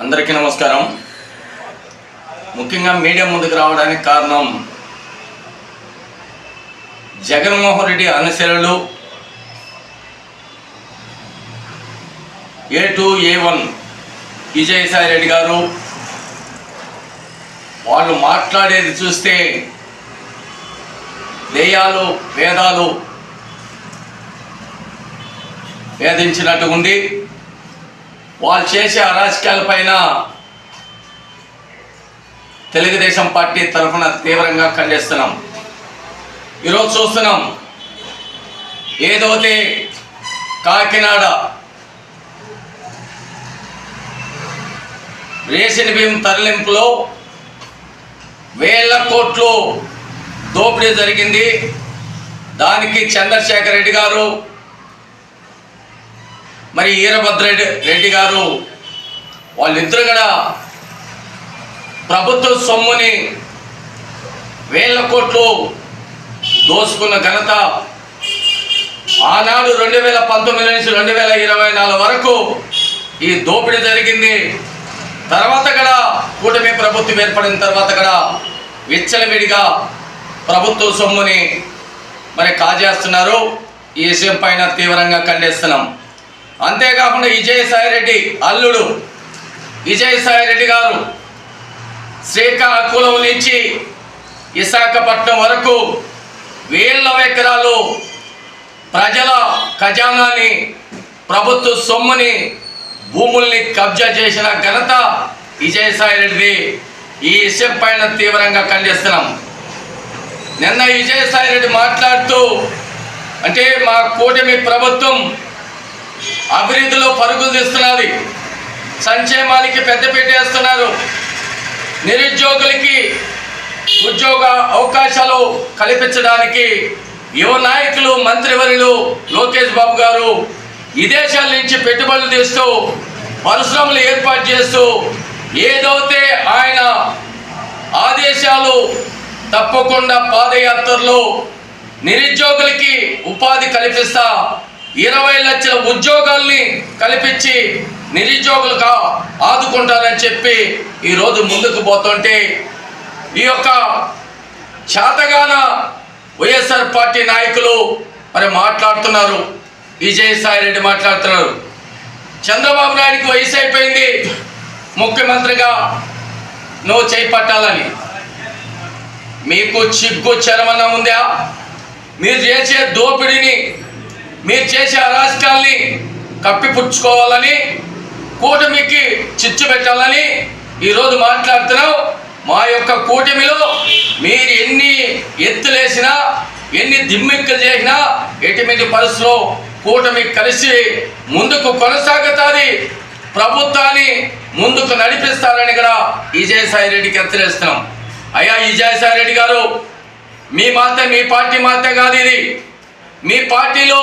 అందరికీ నమస్కారం. ముఖ్యంగా మీడియా ముందుకు రావడానికి కారణం జగన్మోహన్ రెడ్డి అనుచరులు A2 A1 విజయసాయి రెడ్డి గారు వాళ్ళు మాట్లాడేది చూస్తే దెయ్యాలు వేదాలు వేధించినట్టు ఉంది. వాళ్ళు చేసే అరాచకాలపైన తెలుగుదేశం పార్టీ తరఫున తీవ్రంగా ఖండిస్తున్నాం. ఈరోజు చూస్తున్నాం, ఏదైతే కాకినాడ రేషన్ బియ్యం తరలింపులో వేల కోట్లు దోపిడీ జరిగింది. దానికి చంద్రశేఖర్ రెడ్డి గారు మరి వీరభద్ర రెడ్డి గారు వాళ్ళిద్దరు కూడా ప్రభుత్వ సొమ్ముని వేల కోట్లు దోసుకున్న ఘనత ఆనాడు 2019 నుంచి 2024 వరకు ఈ దోపిడీ జరిగింది. తర్వాత కూడా కూటమి ప్రభుత్వం ఏర్పడిన తర్వాత కూడా విచ్చలవిడిగా ప్రభుత్వ సొమ్ముని మరి కాజేస్తున్నారు. ఈ విషయం పైన తీవ్రంగా ఖండిస్తున్నాం. అంతేకాకుండా విజయసాయి రెడ్డి అల్లుడు విజయసాయి రెడ్డి గారు శ్రీకాకుళం నుంచి విశాఖపట్నం వరకు వేల ఎకరాలు ప్రజల ఖజానాని ప్రభుత్వ సొమ్ముని భూముల్ని కబ్జా చేసిన ఘనత విజయసాయి రెడ్డిది. ఈ విషయం పైన తీవ్రంగా ఖండిస్తున్నాం. నిన్న విజయసాయి రెడ్డి మాట్లాడుతూ అంటే మా కూటమి ప్రభుత్వం అభివృద్ధిలో పరుగులు తీస్తున్నది, సంక్షేమానికి పెద్దపీట వేస్తున్నారు, నిరుద్యోగులకి ఉద్యోగ అవకాశాలు కల్పించడానికి యువ నాయకులు మంత్రివర్యులు లోకేష్ బాబు గారు విదేశాల నుంచి పెట్టుబడులు తెస్తూ పరిశ్రమలు ఏర్పాటు చేస్తూ ఏదైతే ఆయన ఆదేశాలు తప్పకుండా పాదయాత్రలో నిరుద్యోగులకి ఉపాధి కల్పిస్తా 20 లక్షల ఉద్యోగాల్ని కల్పించి నిరుద్యోగులుగా ఆదుకుంటారని చెప్పి ఈరోజు ముందుకు పోతుంటే ఈ యొక్క శాతగాన వైఎస్ఆర్ పార్టీ నాయకులు మరి మాట్లాడుతున్నారు. విజయసాయి రెడ్డి మాట్లాడుతున్నారు, చంద్రబాబు నాయుడికి వయసు అయిపోయింది, ముఖ్యమంత్రిగా నువ్వు చేపట్టాలని. మీకు చిగ్గు చరమన ఉందా? మీరు చేసే దోపిడీని, మీరు చేసే అరాచకాల్ని కప్పిపుచ్చుకోవాలని, కూటమికి చిచ్చు పెట్టాలని ఈరోజు మాట్లాడుతున్నావు. మా యొక్క కూటమిలో మీరు ఎన్ని ఎత్తులేసినా ఎన్ని దిమ్మిక్కులు చేసినా ఎటువంటి పరిస్థితుల్లో కూటమి కలిసి ముందుకు కొనసాగుతుంది, ప్రభుత్వాన్ని ముందుకు నడిపిస్తారని కూడా విజయసాయి రెడ్డికి హెచ్చరిస్తున్నాం. అయ్యా విజయసాయి రెడ్డి గారు, మీ పార్టీ మాత్రం కాదు ఇది. మీ పార్టీలో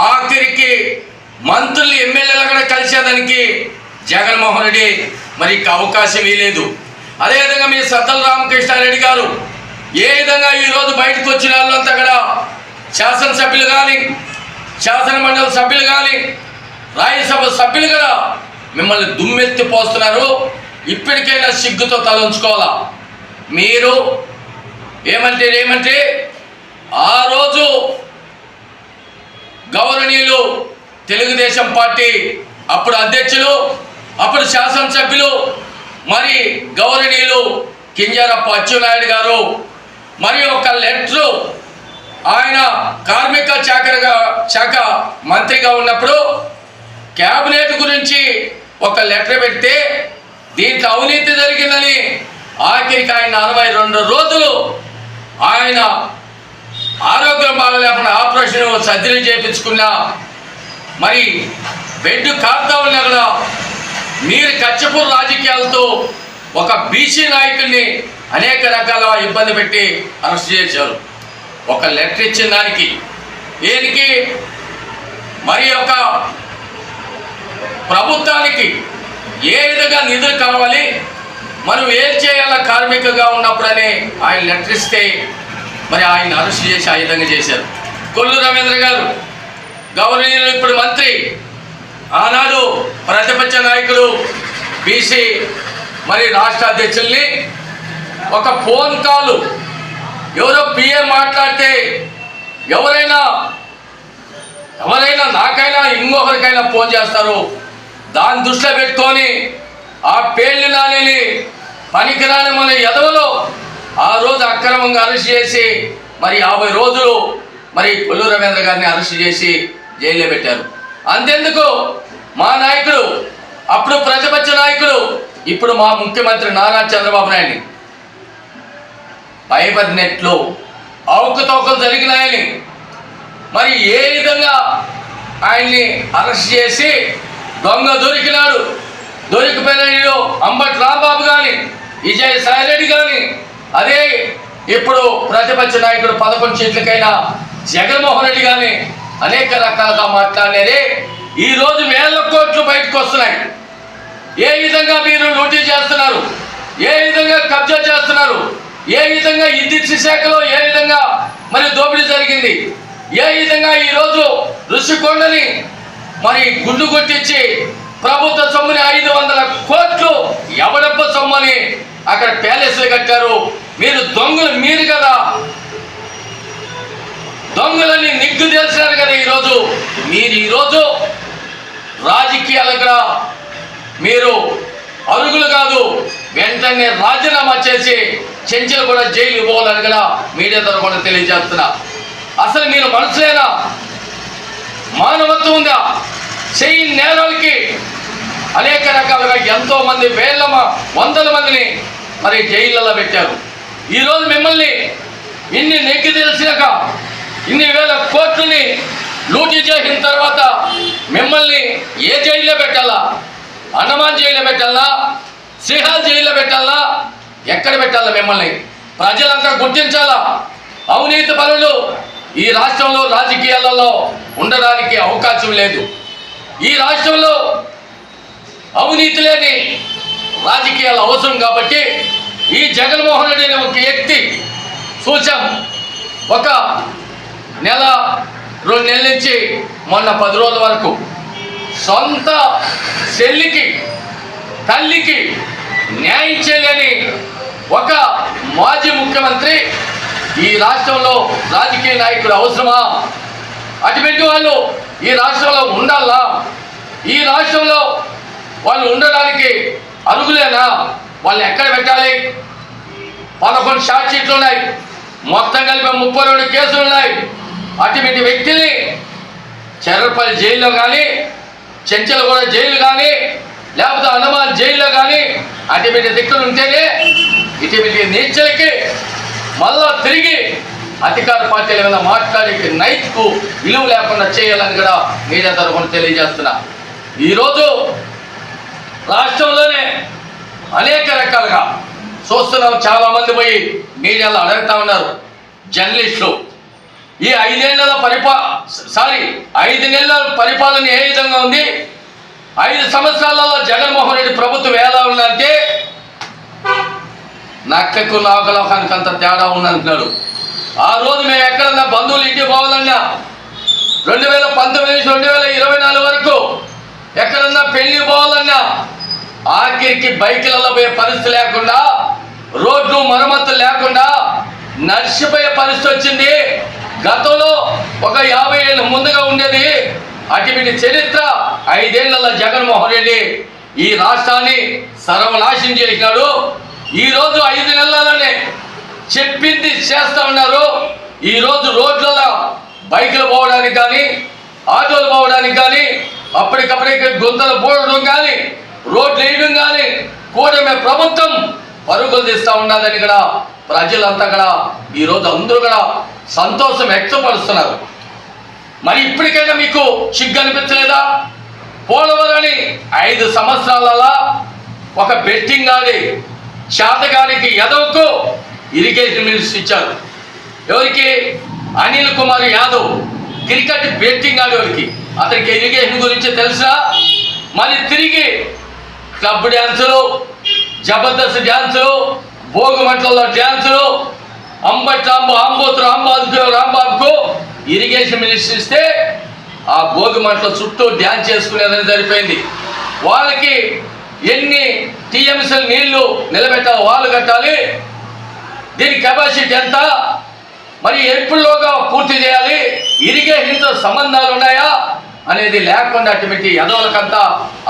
ఆఖరికి మంత్రులు ఎమ్మెల్యేలు కూడా కలిసేదానికి జగన్మోహన్ రెడ్డి మరి అవకాశం ఇవ్వలేదు. అదేవిధంగా మీ సద్దల రామకృష్ణారెడ్డి గారు ఏ విధంగా ఈరోజు బయటకు వచ్చిన వాళ్ళంతా కూడా శాసనసభ్యులు కానీ, శాసన మండలి సభ్యులు కానీ, రాజ్యసభ సభ్యులు కూడా మిమ్మల్ని దుమ్మెత్తి పోస్తున్నారు. ఇప్పటికైనా సిగ్గుతో తల ఉంచుకోవాలా. మీరు ఏమంటే ఆ రోజు గౌరవనీయులు తెలుగుదేశం పార్టీ అప్పుడు అధ్యక్షులు, అప్పుడు శాసనసభ్యులు మరి గౌరవనీయులు కింజరాపు అచ్చెన్నాయుడు గారు మరి ఒక లెటరు ఆయన కార్మిక శాఖ మంత్రిగా ఉన్నప్పుడు క్యాబినెట్ గురించి ఒక లెటర్ పెడితే దీంట్లో అవినీతి జరిగిందని ఆఖరికి ఆయన 62 రోజులు ఆయన ఆరోగ్యం బాగలేకుండా ఆపరేషన్ సర్జరీ చేయించుకున్నా మరి బెడ్ కాస్తా ఉన్నా కూడా మీరు కచ్చపూర్ రాజకీయాలతో ఒక బీసీ నాయకుడిని అనేక రకాల ఇబ్బంది పెట్టి అరెస్ట్ చేశారు. ఒక లెటర్ ఇచ్చిన దానికి దేనికి మరి ఒక ప్రభుత్వానికి ఏ విధంగా నిధులు కావాలి, మనం ఏం చేయాల కార్మికగా ఉన్నప్పుడని ఆయన లెటర్ ఇస్తే మరి ఆయన అరెస్ట్ చేసి ఆ విధంగా చేశారు. కొల్లు రవీంద్ర గారు గౌరవనీయులు ఇప్పుడు మంత్రి, ఆనాడు ప్రతిపక్ష నాయకుడు బీసీ మరి రాష్ట్ర అధ్యక్షుల్ని ఒక ఫోన్ కాల్ ఎవరో పిఏ మాట్లాడితే ఎవరైనా నాకైనా ఇంకొకరికైనా ఫోన్ చేస్తారు. దాన్ని దృష్టిలో పెట్టుకొని ఆ పేర్లు నానేని పనికిరాని మన ఎదవలో ఆ రోజు అక్రమంగా అరెస్ట్ చేసి మరి 50 రోజులు మరి కొల్లు రవీంద్ర గారిని అరెస్ట్ చేసి జైల్లో పెట్టారు. అంతెందుకు మా నాయకుడు, అప్పుడు ప్రతిపక్ష నాయకుడు, ఇప్పుడు మా ముఖ్యమంత్రి నారా చంద్రబాబు నాయుడిని ఫైబర్ నెట్లో అవకతవకలు జరిగినాయని మరి ఏ విధంగా ఆయన్ని అరెస్ట్ చేసి దొంగ దొరికినాడు. దొరికిపోయిన అంబటి రాంబాబు కానీ, విజయసాయి రెడ్డి కానీ, అదే ఇప్పుడు ప్రతిపక్ష నాయకుడు 11 సీట్లకైనా జగన్మోహన్ రెడ్డి కానీ అనేక రకాలుగా మాట్లాడేది ఈరోజు వేల కోట్లు బయటకు వస్తున్నాయి. ఏ విధంగా మీరు లూటీ చేస్తున్నారు, ఏ విధంగా కబ్జా చేస్తున్నారు, ఏ విధంగా విద్యుత్ శాఖలో ఏ విధంగా మరి దోపిడీ జరిగింది, ఏ విధంగా ఈరోజు ఋషికొండని మరి గుండు కొట్టించి ప్రభుత్వ సొమ్ముని 500 కోట్లు ఎవడబ్బ సొమ్మని అక్కడ ప్యాలెస్లు కట్టారు. మీరు దొంగలు, మీరు కదా దొంగలని నిగ్గు తెలిసినారు కదా. మీరు ఈరోజు రాజకీయాలుగా మీరు అరుగులు కాదు, వెంటనే రాజీనామా చేసి చెంచలు కూడా జైలు పోవాలని కూడా మీడియా ద్వారా కూడా తెలియజేస్తున్నా. అసలు మీరు మనసులేనా? మానవత్వం ఉందా? చెయ్యి నేరాలకి అనేక రకాలుగా ఎంతో మంది వందల మందిని మరి జైళ్ళలో పెట్టారు. ఈరోజు మిమ్మల్ని ఇన్ని నెగ్గి తెలిసినాక ఇన్ని వేల కోట్లని లూటీ చేసిన తర్వాత మిమ్మల్ని ఏ జైల్లో పెట్టాలా? అండమాన్ జైల్లో పెట్టాలా? శ్రీహాల్ జైల్లో పెట్టాలా? ఎక్కడ పెట్టాలా? మిమ్మల్ని ప్రజలంతా గుర్తించాలా? అవినీతి పనులు ఈ రాష్ట్రంలో రాజకీయాలలో ఉండడానికి అవకాశం లేదు. ఈ రాష్ట్రంలో అవినీతి లేని రాజకీయాలు అవసరం కాబట్టి ఈ జగన్మోహన్ రెడ్డి అనే ఒక వ్యక్తి చూసాం. ఒక నెల 2 నెలల నుంచి మొన్న 10 రోజుల వరకు సొంత చెల్లికి తల్లికి న్యాయం చేయలేని ఒక మాజీ ముఖ్యమంత్రి ఈ రాష్ట్రంలో రాజకీయ నాయకుడు అవసరమా? అటువంటి వాళ్ళు ఈ రాష్ట్రంలో ఉండాలా? ఈ రాష్ట్రంలో వాళ్ళు ఉండడానికి అరుగులేనా? వాళ్ళు ఎక్కడ పెట్టాలి? 11 షార్ట్ షీట్లు ఉన్నాయి, మొత్తం కలిపి 32 కేసులు ఉన్నాయి. అటువంటి వ్యక్తిని చెర్రపల్లి జైల్లో కానీ, చెంచలగూడ జైలు కానీ, లేకపోతే అండమాన్ జైల్లో కానీ అటువంటి దిక్కులు ఉంటేనే ఇటువంటి నీచలకి మళ్ళా తిరిగి అధికార పార్టీల మీద మాట్లాడే నైతిక విలువ లేకుండా చేయాలని కూడా మీడియా తరఫున తెలియజేస్తున్నా. ఈరోజు రాష్ట్రంలోనే అనేక రకాలుగా చూస్తున్నాం. చాలామంది పోయి మీడియాలో అడుగుతా ఉన్నారు జర్నలిస్టులు, ఈ 5 నెలల పరిపాలన ఏ విధంగా ఉంది? 5 సంవత్సరాలలో జగన్మోహన్ రెడ్డి ప్రభుత్వం ఎలా ఉందంటే నక్కకు నాగలోకానికి అంత తేడా ఉందంటున్నాడు. ఆ రోజు మేము ఎక్కడన్నా బంధువులు ఇంటికి పోవాలన్నా 2019 నుంచి 2024 వరకు ఎక్కడన్నా పెళ్లి పోవాలన్నా ఆఖరికి బైకులలో పోయే పరిస్థితి లేకుండా, రోడ్లు మరమ్మతులు లేకుండా నడిచిపోయే పరిస్థితి వచ్చింది. గతంలో ఒక 50 ఏళ్ళ ముందుగా ఉండేది. అటువంటి చరిత్ర 5 ఏళ్లలో జగన్మోహన్ రెడ్డి ఈ రాష్ట్రాన్ని సర్వనాశనం చేసినాడు. ఈరోజు 5 నెలలలోనే చెప్పింది చేస్తూ ఉన్నారు. ఈరోజు రోడ్లలో బైకులు పోవడానికి కానీ, ఆటోలు పోవడానికి కానీ, అప్పటికప్పటికి గుంతలు పోవడం కానీ, రోడ్లు వేయడం కానీ కూటమి ప్రభుత్వం పరుగులు తీస్తూ ఉన్నదని కూడా ప్రజలంతా కూడా ఈరోజు అందరూ కూడా సంతోషం వ్యక్తపరుస్తున్నారు. మరి ఇప్పటికైనా మీకు సిగ్గు అనిపించలేదా? పోలవరాన్ని 5 సంవత్సరాలలో ఒక బెట్టింగ్ ఆడి శాతగానికి యదవ్కు ఇరిగేషన్ మినిస్టర్ ఇచ్చారు. ఎవరికి? అనిల్ కుమార్ యాదవ్ క్రికెట్ బెట్టింగ్ ఆడేవారికి. అతనికి ఇరిగేషన్ గురించి తెలుసా? మరి తిరిగి క్లబ్ డ్యాన్సులు, జబర్దస్త్ డ్యాన్సులు, భోగిమంటల్లో డ్యాన్సులు, రాంబాబుకు ఇరిగేషన్ మినిస్టర్ ఇస్తే ఆ భోగిమంటల చుట్టూ డ్యాన్స్ చేసుకునేదని సరిపోయింది. వాళ్ళకి ఎన్ని టీఎంసీలు నీళ్లు నిలబెట్టాలి, వాళ్ళు కట్టాలి, దీని కెపాసిటీ ఎంత, మరి ఎప్పుడులోగా పూర్తి చేయాలి, ఇరిగేషన్తో సంబంధాలు ఉన్నాయా అనేది లేకుండా అటువంటి ఎదవలకంతా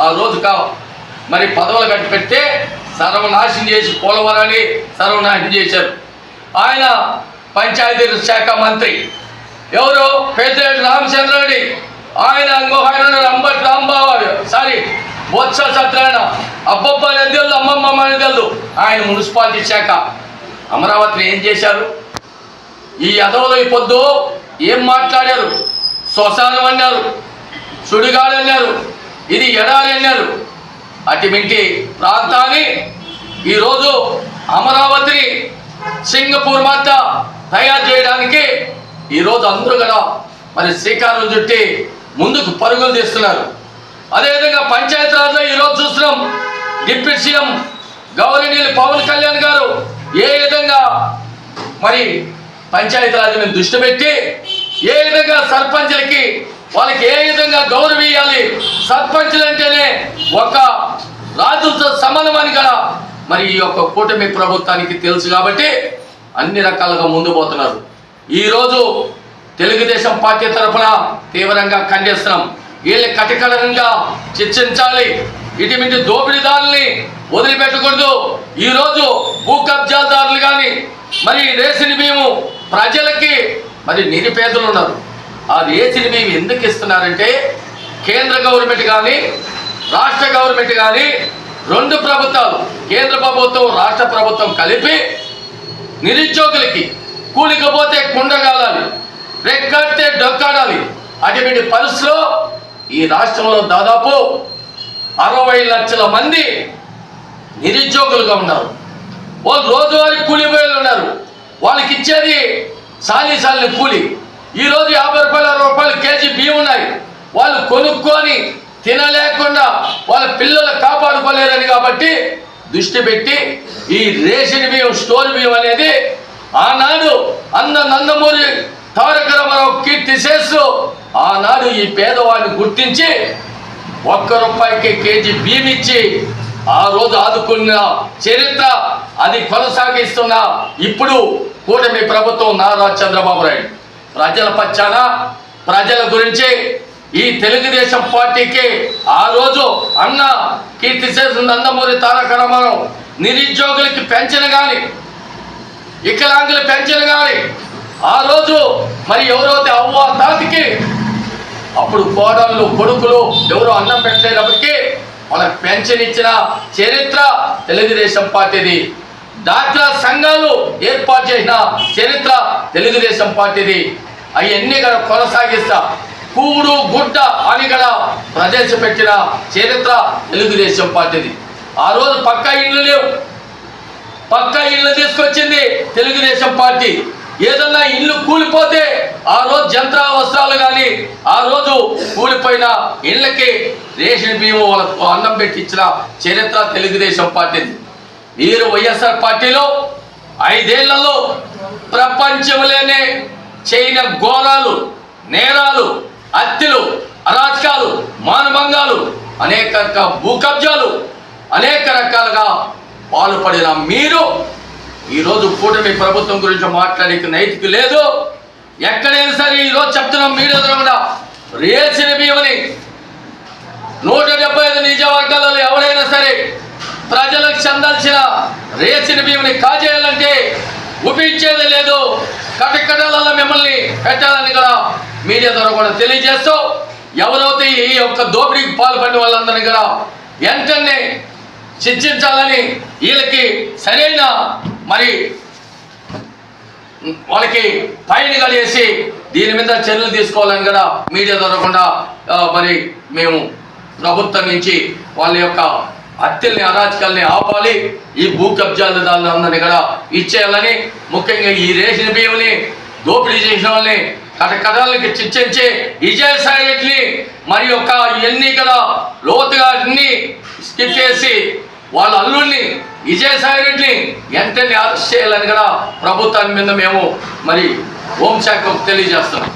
ఆ రోజు మరి పదవులు కట్టి పెడితే సర్వనాశనం చేసి పోలవరాన్ని సర్వనాశనం చేశారు. ఆయన పంచాయతీ శాఖ మంత్రి ఎవరు, పెద్దిరెడ్డి రామచంద్రారెడ్డి, ఆయన ఇంకొక ఆయన అంబటి రాంబాబు, బొత్స సత్యనారాయణ, అబ్బబ్బ అనేది తెలుదు, అమ్మమ్మ అనేది తెలుదు. ఆయన మున్సిపాలిటీ శాఖ. అమరావతిని ఏం చేశారు? ఈ ఎదవలు ఈ పొద్దు ఏం మాట్లాడారు? శ్మశానం అన్నారు, సుడిగాడు అన్నారు, ఇది ఎడారి అన్నారు. అటువంటి ప్రాంతాన్ని ఈరోజు అమరావతిని సింగపూర్ మాత్ర తయారు చేయడానికి ఈరోజు అందరూ కూడా మరి శ్రీకారం చుట్టి ముందుకు పరుగులు తీస్తున్నారు. అదేవిధంగా పంచాయతీరాజ్లో ఈరోజు చూస్తున్నాం, డిప్యూటీ సీఎం గౌరవనీయులు పవన్ కళ్యాణ్ గారు ఏ విధంగా మరి పంచాయతీరాజ్ని దృష్టి పెట్టి ఏ విధంగా సర్పంచులకి వాళ్ళకి ఏ విధంగా గౌరవం ఇవ్వాలి, సర్పంచులు అంటేనే ఒక రాజులతో సమానమని కదా మరి ఈ యొక్క కూటమి ప్రభుత్వానికి తెలుసు కాబట్టి అన్ని రకాలుగా ముందు పోతున్నారు. ఈరోజు తెలుగుదేశం పార్టీ తరఫున తీవ్రంగా ఖండిస్తున్నాం. వీళ్ళని కటికడంగా చర్చించాలి, ఇటువంటి దోపిడీదారుల్ని వదిలిపెట్టకూడదు. ఈరోజు భూ కబ్జాదారులు కానీ మరి రేషన్ బియ్యము ప్రజలకి మరి నిరుపేదలు ఉన్నారు. ఆ రేషన్ బియ్యం ఎందుకు ఇస్తున్నారంటే కేంద్ర గవర్నమెంట్ కానీ రాష్ట్ర గవర్నమెంట్ కానీ రెండు ప్రభుత్వాలు, కేంద్ర ప్రభుత్వం రాష్ట్ర ప్రభుత్వం కలిపి నిరుద్యోగులకి కూలికపోతే కుండగాలాలి, రెక్కడితే డొక్కాడాలి. అటువంటి పరిస్థితిలో ఈ రాష్ట్రంలో దాదాపు 60 లక్షల మంది నిరుద్యోగులుగా ఉన్నారు. వాళ్ళు రోజువారీ కూలిపోయేలు ఉన్నారు. వాళ్ళకి ఇచ్చేది సాలి కూలి. ఈరోజు 50 రూపాయలు 60 రూపాయలు కేజీ బియ్యం ఉన్నాయి. వాళ్ళు కొనుక్కొని తినలేకుండా వాళ్ళ పిల్లలు కాపాడుకోలేరని కాబట్టి దృష్టి పెట్టి ఈ రేషన్ బియ్యం, స్టోర్ బియ్యం అనేది ఆనాడు నందమూరి తారక రామారావు కీర్తి చేస్తూ ఆనాడు ఈ పేదవాడిని గుర్తించి 1 రూపాయికి కేజీ బియ్యం ఇచ్చి ఆ రోజు ఆదుకున్న చరిత్ర అది కొనసాగిస్తున్న ఇప్పుడు కూటమి ప్రభుత్వం నారా చంద్రబాబు నాయుడు ప్రజల పక్షాన ప్రజల గురించి ఈ తెలుగుదేశం పార్టీకి ఆ రోజు అన్న కీర్తి చేసిన నందమూరి తారక రామారావు నిరుద్యోగులకి పెన్షన్ కానీ వికలాంగుల పెన్షన్ కానీ ఆ రోజు మరి ఎవరైతే అవ్వ తాతకి అప్పుడు కోడళ్ళు కొడుకులు ఎవరు అన్నం పెట్టలేనప్పటికీ వాళ్ళకి పెన్షన్ ఇచ్చిన చరిత్ర తెలుగుదేశం పార్టీది. డాక్టర్ సంఘాలు ఏర్పాటు చేసిన చరిత్ర తెలుగుదేశం పార్టీది. అవన్నీ కూడా కొనసాగిస్తా కూడు గుడ్డ అని కూడా ప్రవేశపెట్టిన చరిత్ర తెలుగుదేశం పార్టీది. ఆ రోజు పక్కా ఇళ్ళు లేవు, పక్కా ఇళ్ళు తీసుకొచ్చింది తెలుగుదేశం పార్టీ. ఏదన్నా ఇల్లు కూలిపోతే ఆ రోజు జంత్ర వస్త్రాలు కానీ ఆ రోజు కూలిపోయిన ఇళ్ళకి రేషన్ బియ్యం వాళ్ళకు అన్నం పెట్టి ఇచ్చిన చరిత్ర తెలుగుదేశం పార్టీది. వీరు వైఎస్ఆర్ పార్టీలో 5 ఏళ్లలో ప్రపంచంలోనే చేయని ఘోరాలు, నేరాలు, హత్యలు, అరాచకాలు, మానభంగాలు, అనేక భూ కబ్జాలు, అనేక రకాలుగా పాల్పడిన మీరు ఈరోజు కూటమి ప్రభుత్వం గురించి మాట్లాడేకి నైతిక లేదు. ఎక్కడైనా సరే ఈరోజు చెప్తున్నాం మీడియా ద్వారా రేషన్ బియ్యమని 175 నియోజకవర్గాలలో ఎవరైనా సరే ప్రజలకు చెందాల్సిన రేషన్ బియ్యమని కాజేయాలంటే ఉపయోగించేది లేదు, కటకటాలలో మిమ్మల్ని పెట్టాలని కూడా మీడియా ద్వారా కూడా తెలియజేస్తూ ఎవరైతే ఈ యొక్క దోపిడీకి పాల్పడిన వాళ్ళందరినీ కూడా వెంటనే శిక్షించాలని, వీళ్ళకి సరైన మరి వాళ్ళకి ఫైన్ కలిసి దీని మీద చర్యలు తీసుకోవాలని కూడా మీడియా ద్వారా కూడా మరి మేము ప్రభుత్వం నుంచి వాళ్ళ యొక్క హత్యల్ని, అరాచకాలని ఆపాలి, ఈ భూ కబ్జాదారులందరినీ కూడా ఇచ్చేయాలని, ముఖ్యంగా ఈ రేషన్ బియ్యంని దోపిడీ చేసిన వాళ్ళని కటకటాలకి శిక్షించి విజయసాయి రెడ్డిని మరి యొక్క ఇవన్నీ కదా లోతుగా అన్ని స్కిప్ చేసి వాళ్ళ అల్లుడిని విజయసాయి రెడ్డిని వెంటనే అరెస్ట్ చేయాలని కూడా ప్రభుత్వాన్ని మీద మేము మరి హోంశాఖకు తెలియజేస్తున్నాం.